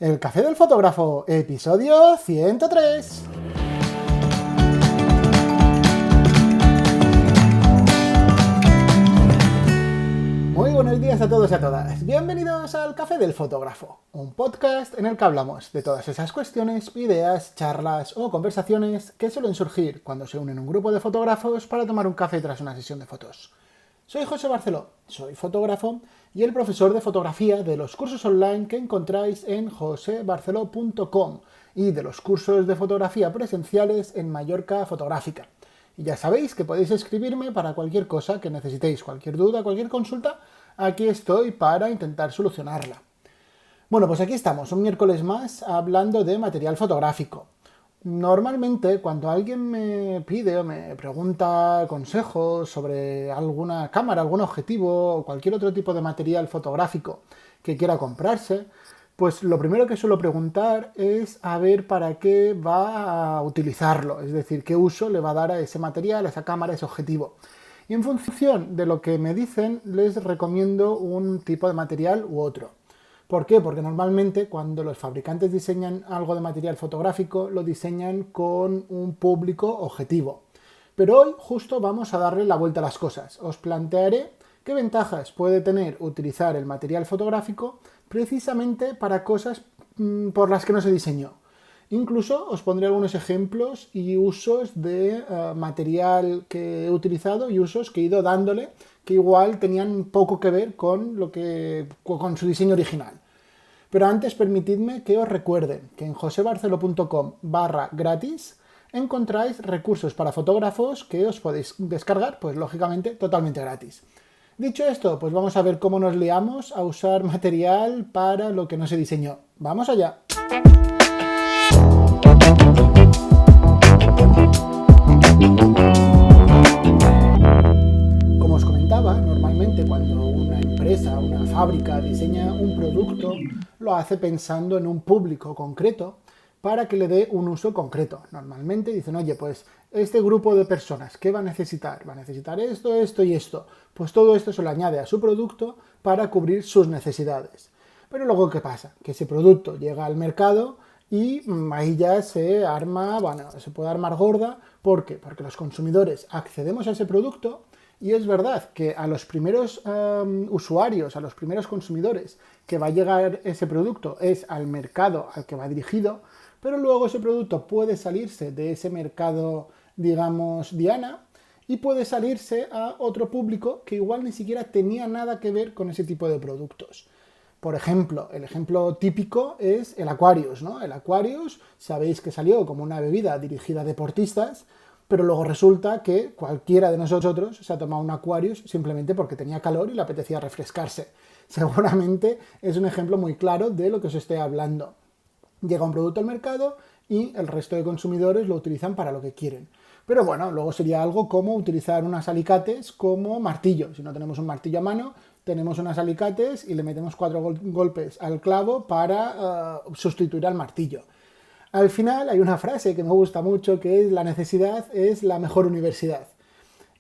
El Café del Fotógrafo, episodio 103. Muy buenos días a todos y a todas. Bienvenidos al Café del Fotógrafo, un podcast en el que hablamos de todas esas cuestiones, ideas, charlas o conversaciones que suelen surgir cuando se unen un grupo de fotógrafos para tomar un café tras una sesión de fotos. Soy José Barceló, soy fotógrafo y el profesor de fotografía de los cursos online que encontráis en josebarceló.com y de los cursos de fotografía presenciales en Mallorca Fotográfica. Y ya sabéis que podéis escribirme para cualquier cosa que necesitéis, cualquier duda, cualquier consulta, aquí estoy para intentar solucionarla. Bueno, pues aquí estamos, un miércoles más, hablando de material fotográfico. Normalmente, cuando alguien me pide o me pregunta consejos sobre alguna cámara, algún objetivo o cualquier otro tipo de material fotográfico que quiera comprarse, pues lo primero que suelo preguntar es a ver para qué va a utilizarlo, es decir, qué uso le va a dar a ese material, a esa cámara, a ese objetivo. Y en función de lo que me dicen, les recomiendo un tipo de material u otro. ¿Por qué? Porque normalmente cuando los fabricantes diseñan algo de material fotográfico, lo diseñan con un público objetivo. Pero hoy justo vamos a darle la vuelta a las cosas. Os plantearé qué ventajas puede tener utilizar el material fotográfico precisamente para cosas por las que no se diseñó. Incluso os pondré algunos ejemplos y usos de material que he utilizado y usos que he ido dándole que igual tenían poco que ver con con su diseño original. Pero antes permitidme que os recuerde que en josebarcelo.com/gratis encontráis recursos para fotógrafos que os podéis descargar, pues lógicamente totalmente gratis. Dicho esto, pues vamos a ver cómo nos liamos a usar material para lo que no se diseñó. ¡Vamos allá! Como os comentaba, normalmente cuando una empresa, una fábrica diseña un producto, lo hace pensando en un público concreto para que le dé un uso concreto. Normalmente dicen, oye, pues este grupo de personas, ¿qué va a necesitar? Va a necesitar esto, esto y esto. Pues todo esto se lo añade a su producto para cubrir sus necesidades. Pero luego, ¿qué pasa? Que ese producto llega al mercado y ahí ya se puede armar gorda. ¿Por qué? Porque los consumidores accedemos a ese producto y es verdad que a los primeros usuarios, a los primeros consumidores que va a llegar ese producto es al mercado al que va dirigido, pero luego ese producto puede salirse de ese mercado, digamos, diana, y puede salirse a otro público que igual ni siquiera tenía nada que ver con ese tipo de productos. Por ejemplo, el ejemplo típico es el Aquarius, ¿no? El Aquarius, sabéis que salió como una bebida dirigida a deportistas, pero luego resulta que cualquiera de nosotros se ha tomado un Aquarius simplemente porque tenía calor y le apetecía refrescarse. Seguramente es un ejemplo muy claro de lo que os estoy hablando. Llega un producto al mercado y el resto de consumidores lo utilizan para lo que quieren. Pero bueno, luego sería algo como utilizar unos alicates como martillo. Si no tenemos un martillo a mano, tenemos unos alicates y le metemos 4 golpes al clavo para sustituir al martillo. Al final hay una frase que me gusta mucho que es: la necesidad es la mejor universidad.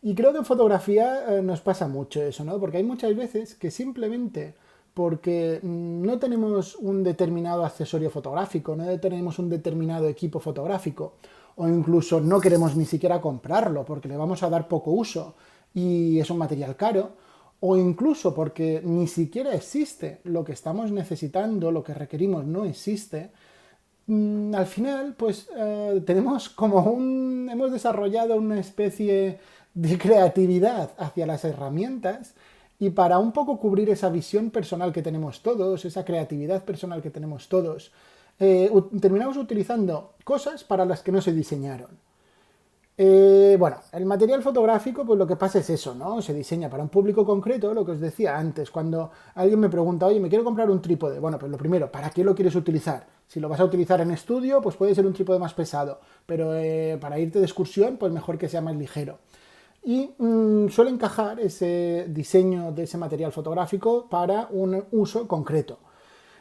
Y creo que en fotografía nos pasa mucho eso, ¿no? Porque hay muchas veces que simplemente porque no tenemos un determinado accesorio fotográfico, no tenemos un determinado equipo fotográfico, o incluso no queremos ni siquiera comprarlo porque le vamos a dar poco uso y es un material caro, o incluso porque ni siquiera existe lo que estamos necesitando, lo que requerimos no existe, al final pues hemos desarrollado una especie de creatividad hacia las herramientas. Y para un poco cubrir esa visión personal que tenemos todos, esa creatividad personal que tenemos todos, terminamos utilizando cosas para las que no se diseñaron. Bueno, el material fotográfico, pues lo que pasa es eso, ¿no? Se diseña para un público concreto, lo que os decía antes, cuando alguien me pregunta, oye, me quiero comprar un trípode. Bueno, pues lo primero, ¿para qué lo quieres utilizar? Si lo vas a utilizar en estudio, pues puede ser un trípode más pesado, pero para irte de excursión, pues mejor que sea más ligero. Y suele encajar ese diseño de ese material fotográfico para un uso concreto.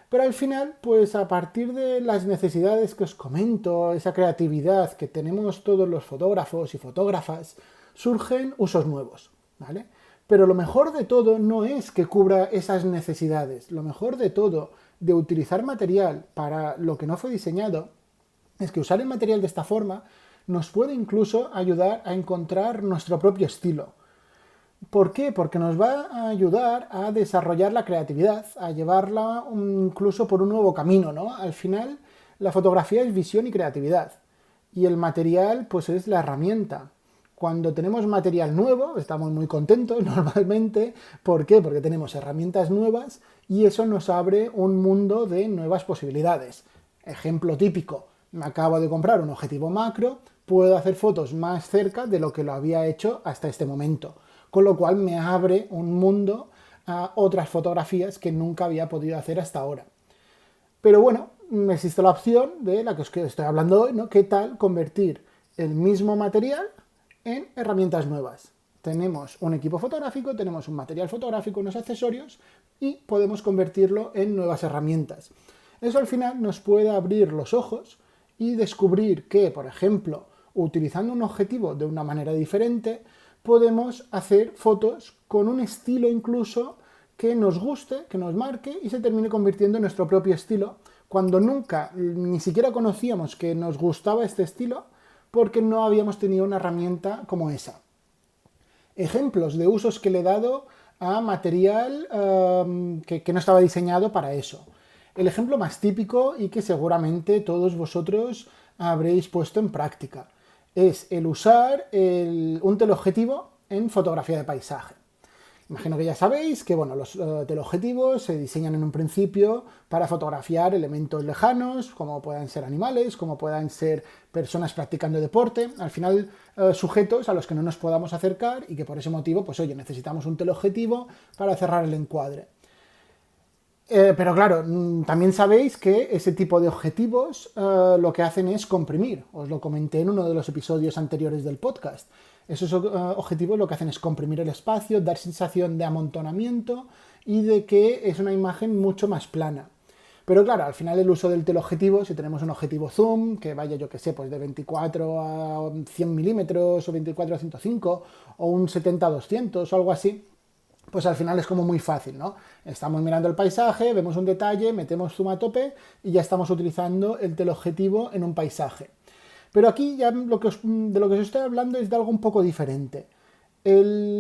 Pero al final, pues a partir de las necesidades que os comento, esa creatividad que tenemos todos los fotógrafos y fotógrafas, surgen usos nuevos, ¿vale? Pero lo mejor de todo no es que cubra esas necesidades, lo mejor de todo de utilizar material para lo que no fue diseñado es que usar el material de esta forma nos puede incluso ayudar a encontrar nuestro propio estilo. ¿Por qué? Porque nos va a ayudar a desarrollar la creatividad, a llevarla incluso por un nuevo camino, ¿no? Al final, la fotografía es visión y creatividad. Y el material, pues es la herramienta. Cuando tenemos material nuevo, estamos muy contentos normalmente. ¿Por qué? Porque tenemos herramientas nuevas y eso nos abre un mundo de nuevas posibilidades. Ejemplo típico, me acabo de comprar un objetivo macro, puedo hacer fotos más cerca de lo que lo había hecho hasta este momento. Con lo cual me abre un mundo a otras fotografías que nunca había podido hacer hasta ahora. Pero bueno, existe la opción de la que os estoy hablando hoy, ¿no? ¿Qué tal convertir el mismo material en herramientas nuevas? Tenemos un equipo fotográfico, tenemos un material fotográfico, unos accesorios y podemos convertirlo en nuevas herramientas. Eso al final nos puede abrir los ojos y descubrir que, por ejemplo, utilizando un objetivo de una manera diferente, podemos hacer fotos con un estilo incluso que nos guste, que nos marque y se termine convirtiendo en nuestro propio estilo, cuando nunca ni siquiera conocíamos que nos gustaba este estilo porque no habíamos tenido una herramienta como esa. Ejemplos de usos que le he dado a material que no estaba diseñado para eso. El ejemplo más típico y que seguramente todos vosotros habréis puesto en práctica es el usar un teleobjetivo en fotografía de paisaje. Imagino que ya sabéis que bueno, los teleobjetivos se diseñan en un principio para fotografiar elementos lejanos, como puedan ser animales, como puedan ser personas practicando deporte, al final sujetos a los que no nos podamos acercar y que por ese motivo, pues oye, necesitamos un teleobjetivo para cerrar el encuadre. Pero claro, también sabéis que ese tipo de objetivos lo que hacen es comprimir. Os lo comenté en uno de los episodios anteriores del podcast. Esos objetivos lo que hacen es comprimir el espacio, dar sensación de amontonamiento y de que es una imagen mucho más plana. Pero claro, al final el uso del teleobjetivo, si tenemos un objetivo zoom, que vaya yo que sé, pues de 24 a 100 milímetros o 24 a 105 o un 70 a 200 o algo así, pues al final es como muy fácil, ¿no? Estamos mirando el paisaje, vemos un detalle, metemos zoom a tope y ya estamos utilizando el teleobjetivo en un paisaje. Pero aquí ya de lo que os estoy hablando es de algo un poco diferente.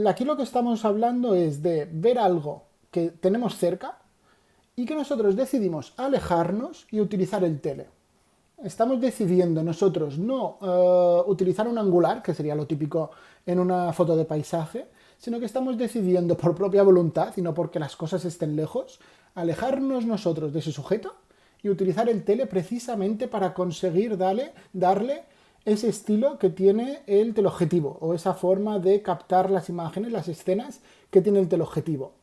Aquí lo que estamos hablando es de ver algo que tenemos cerca y que nosotros decidimos alejarnos y utilizar el tele. Estamos decidiendo nosotros no utilizar un angular, que sería lo típico en una foto de paisaje, sino que estamos decidiendo por propia voluntad y no porque las cosas estén lejos, alejarnos nosotros de ese sujeto y utilizar el tele precisamente para conseguir darle ese estilo que tiene el teleobjetivo o esa forma de captar las imágenes, las escenas que tiene el teleobjetivo.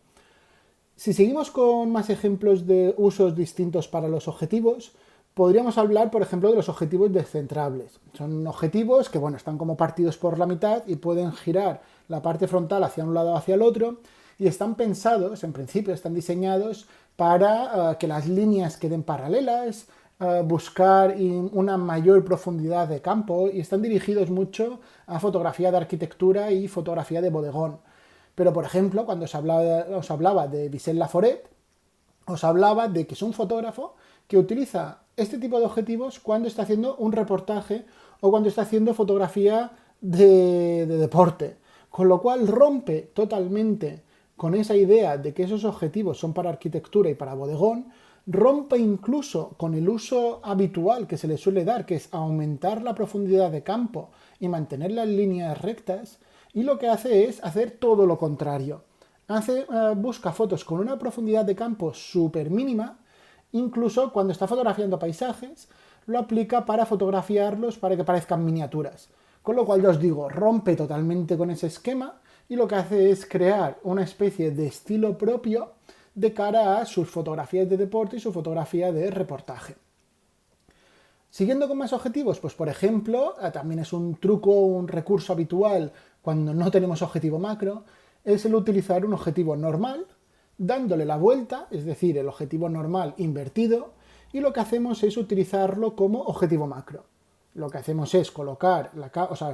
Si seguimos con más ejemplos de usos distintos para los objetivos, podríamos hablar, por ejemplo, de los objetivos descentrables. Son objetivos que, bueno, están como partidos por la mitad y pueden girar la parte frontal hacia un lado o hacia el otro y están pensados, en principio, están diseñados para que las líneas queden paralelas, buscar una mayor profundidad de campo y están dirigidos mucho a fotografía de arquitectura y fotografía de bodegón. Pero, por ejemplo, cuando os hablaba de Vicent Laforet, os hablaba de que es un fotógrafo que utiliza este tipo de objetivos cuando está haciendo un reportaje o cuando está haciendo fotografía de deporte. Con lo cual rompe totalmente con esa idea de que esos objetivos son para arquitectura y para bodegón, rompe incluso con el uso habitual que se le suele dar, que es aumentar la profundidad de campo y mantener las líneas rectas, y lo que hace es hacer todo lo contrario. Busca fotos con una profundidad de campo súper mínima, incluso cuando está fotografiando paisajes, lo aplica para fotografiarlos para que parezcan miniaturas. Con lo cual, ya os digo, rompe totalmente con ese esquema y lo que hace es crear una especie de estilo propio de cara a sus fotografías de deporte y su fotografía de reportaje. Siguiendo con más objetivos, pues por ejemplo, también es un truco, un recurso habitual cuando no tenemos objetivo macro, es el utilizar un objetivo normal, dándole la vuelta, es decir, el objetivo normal invertido, y lo que hacemos es utilizarlo como objetivo macro. Lo que hacemos es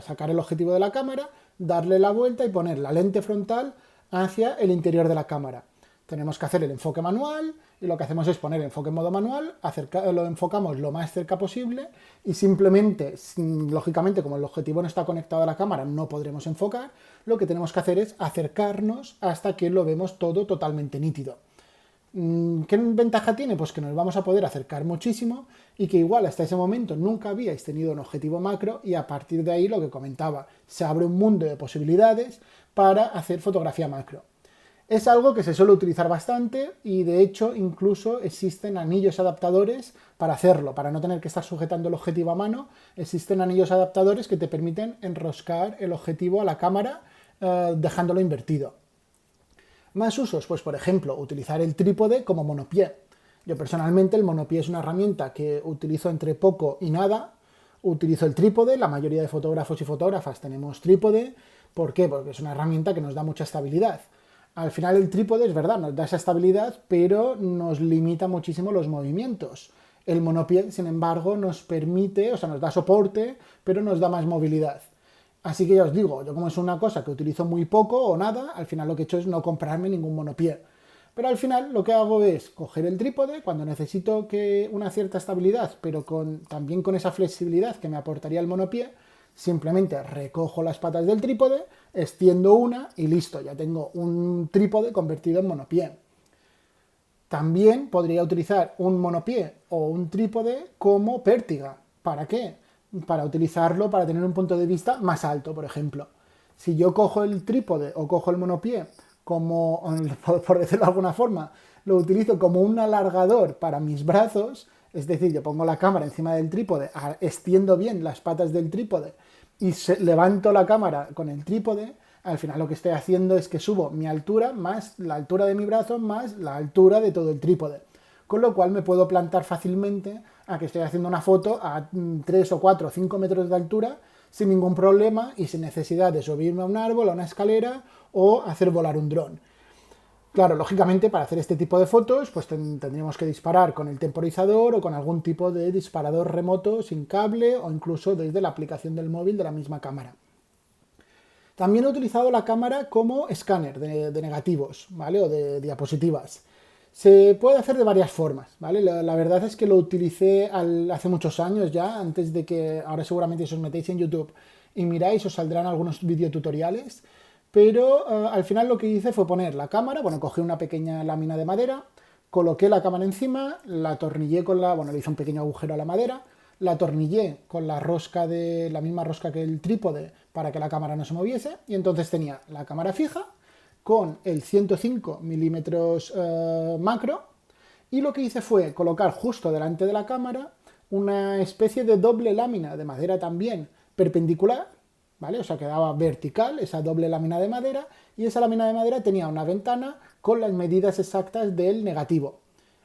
sacar el objetivo de la cámara, darle la vuelta y poner la lente frontal hacia el interior de la cámara. Tenemos que hacer el enfoque manual y lo que hacemos es poner enfoque en modo manual, lo enfocamos lo más cerca posible y simplemente, lógicamente, como el objetivo no está conectado a la cámara, no podremos enfocar, lo que tenemos que hacer es acercarnos hasta que lo vemos todo totalmente nítido. ¿Qué ventaja tiene? Pues que nos vamos a poder acercar muchísimo y que igual hasta ese momento nunca habíais tenido un objetivo macro y a partir de ahí lo que comentaba, se abre un mundo de posibilidades para hacer fotografía macro. Es algo que se suele utilizar bastante y de hecho incluso existen anillos adaptadores para hacerlo, para no tener que estar sujetando el objetivo a mano, existen anillos adaptadores que te permiten enroscar el objetivo a la cámara dejándolo invertido. Más usos, pues por ejemplo, utilizar el trípode como monopié. Yo personalmente el monopié es una herramienta que utilizo entre poco y nada. Utilizo el trípode, la mayoría de fotógrafos y fotógrafas tenemos trípode. ¿Por qué? Porque es una herramienta que nos da mucha estabilidad. Al final el trípode es verdad, nos da esa estabilidad, pero nos limita muchísimo los movimientos. El monopié, sin embargo, nos permite, o sea, nos da soporte, pero nos da más movilidad. Así que ya os digo, yo como es una cosa que utilizo muy poco o nada, al final lo que he hecho es no comprarme ningún monopié. Pero al final lo que hago es coger el trípode cuando necesito una cierta estabilidad, pero también con esa flexibilidad que me aportaría el monopié, simplemente recojo las patas del trípode, extiendo una y listo, ya tengo un trípode convertido en monopié. También podría utilizar un monopié o un trípode como pértiga. ¿Para qué? Para utilizarlo para tener un punto de vista más alto, por ejemplo. Si yo cojo el trípode o cojo el monopié como, por decirlo de alguna forma, lo utilizo como un alargador para mis brazos, es decir, yo pongo la cámara encima del trípode, extiendo bien las patas del trípode y levanto la cámara con el trípode, al final lo que estoy haciendo es que subo mi altura más la altura de mi brazo más la altura de todo el trípode. Con lo cual me puedo plantar fácilmente a que estoy haciendo una foto a 3 o 4 o 5 metros de altura sin ningún problema y sin necesidad de subirme a un árbol, a una escalera o hacer volar un dron. Claro, lógicamente para hacer este tipo de fotos pues tendríamos que disparar con el temporizador o con algún tipo de disparador remoto sin cable o incluso desde la aplicación del móvil de la misma cámara. También he utilizado la cámara como escáner de negativos, ¿vale? O de diapositivas. Se puede hacer de varias formas, ¿vale? La verdad es que lo utilicé hace muchos años ya, antes de que ahora seguramente si os metéis en YouTube y miráis os saldrán algunos videotutoriales, pero al final lo que hice fue poner la cámara, bueno, cogí una pequeña lámina de madera, coloqué la cámara encima, la atornillé le hice un pequeño agujero a la madera, la atornillé con la misma rosca que el trípode para que la cámara no se moviese y entonces tenía la cámara fija con el 105 milímetros macro y lo que hice fue colocar justo delante de la cámara una especie de doble lámina de madera también perpendicular, ¿vale? O sea, quedaba vertical esa doble lámina de madera y esa lámina de madera tenía una ventana con las medidas exactas del negativo.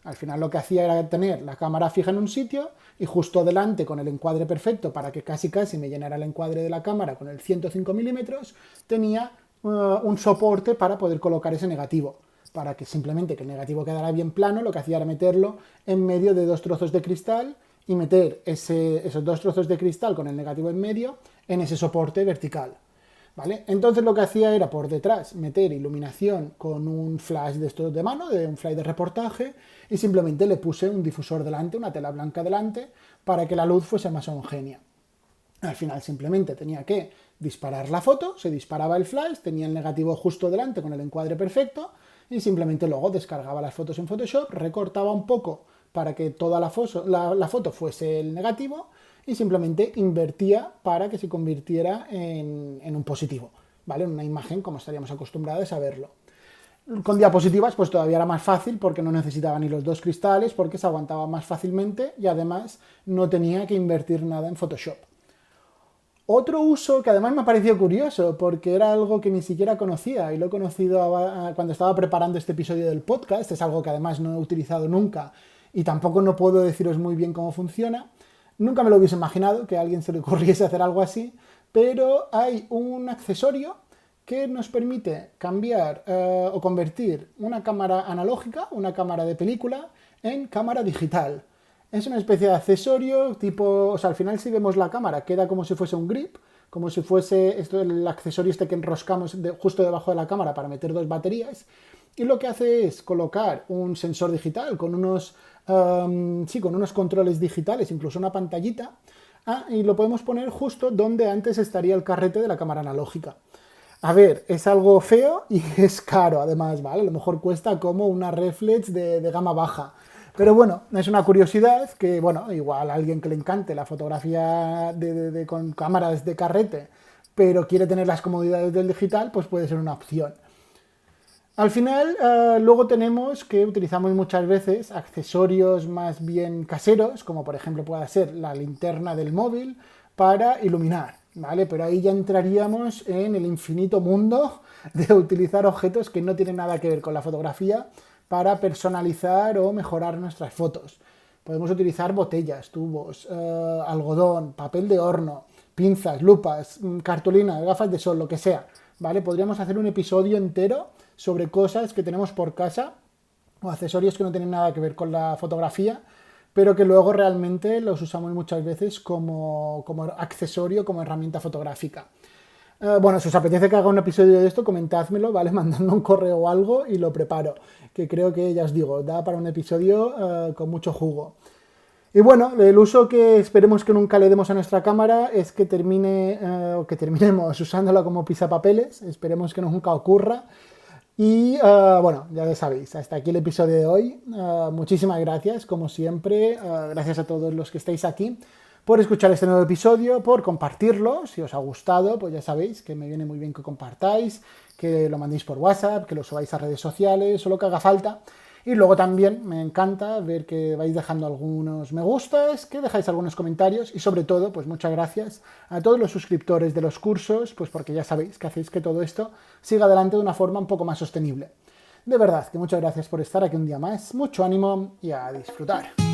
Al final lo que hacía era tener la cámara fija en un sitio y justo delante con el encuadre perfecto para que casi me llenara el encuadre de la cámara con el 105 milímetros, tenía un soporte para poder colocar ese negativo. Para que simplemente que el negativo quedara bien plano, lo que hacía era meterlo en medio de 2 trozos de cristal y meter esos 2 trozos de cristal con el negativo en medio en ese soporte vertical. ¿Vale? Entonces lo que hacía era por detrás meter iluminación con un flash de estos de mano, un flash de reportaje, y simplemente le puse un difusor delante, una tela blanca delante, para que la luz fuese más homogénea. Al final simplemente tenía que disparar la foto, se disparaba el flash, tenía el negativo justo delante con el encuadre perfecto, y simplemente luego descargaba las fotos en Photoshop, recortaba un poco para que toda la foto fuese el negativo, y simplemente invertía para que se convirtiera en un positivo, ¿vale? En una imagen como estaríamos acostumbrados a verlo. Con diapositivas pues todavía era más fácil porque no necesitaba ni los 2 cristales, porque se aguantaba más fácilmente y además no tenía que invertir nada en Photoshop. Otro uso que además me ha parecido curioso porque era algo que ni siquiera conocía y lo he conocido cuando estaba preparando este episodio del podcast, es algo que además no he utilizado nunca y tampoco no puedo deciros muy bien cómo funciona. Nunca me lo hubiese imaginado que a alguien se le ocurriese hacer algo así, pero hay un accesorio que nos permite cambiar o convertir una cámara analógica, una cámara de película, en cámara digital. Es una especie de accesorio tipo, o sea, al final si vemos la cámara queda como si fuese un grip, como si fuese el accesorio que enroscamos justo debajo de la cámara para meter 2 baterías, y lo que hace es colocar un sensor digital con unos, con unos controles digitales, incluso una pantallita, y lo podemos poner justo donde antes estaría el carrete de la cámara analógica. A ver, es algo feo y es caro además, ¿vale? A lo mejor cuesta como una reflex de gama baja. Pero bueno, es una curiosidad que, bueno, igual a alguien que le encante la fotografía con cámaras de carrete, pero quiere tener las comodidades del digital, pues puede ser una opción. Al final, luego tenemos que utilizamos muchas veces accesorios más bien caseros, como por ejemplo pueda ser la linterna del móvil para iluminar, ¿vale? Pero ahí ya entraríamos en el infinito mundo de utilizar objetos que no tienen nada que ver con la fotografía para personalizar o mejorar nuestras fotos. Podemos utilizar botellas, tubos, algodón, papel de horno, pinzas, lupas, cartulinas, gafas de sol, lo que sea, ¿vale? Podríamos hacer un episodio entero sobre cosas que tenemos por casa o accesorios que no tienen nada que ver con la fotografía, pero que luego realmente los usamos muchas veces como accesorio, como herramienta fotográfica. Bueno, si os apetece que haga un episodio de esto, comentádmelo, ¿vale? Mandadme un correo o algo y lo preparo, que creo que, ya os digo, da para un episodio con mucho jugo. Y bueno, el uso que esperemos que nunca le demos a nuestra cámara es que terminemos usándola como pisapapeles, esperemos que nunca ocurra. Y bueno, ya lo sabéis, hasta aquí el episodio de hoy. Muchísimas gracias, como siempre, gracias a todos los que estáis aquí por escuchar este nuevo episodio, por compartirlo. Si os ha gustado, pues ya sabéis que me viene muy bien que compartáis, que lo mandéis por WhatsApp, que lo subáis a redes sociales o lo que haga falta. Y luego también me encanta ver que vais dejando algunos me gustas, que dejáis algunos comentarios y sobre todo, pues muchas gracias a todos los suscriptores de los cursos, pues porque ya sabéis que hacéis que todo esto siga adelante de una forma un poco más sostenible. De verdad, que muchas gracias por estar aquí un día más, mucho ánimo y a disfrutar.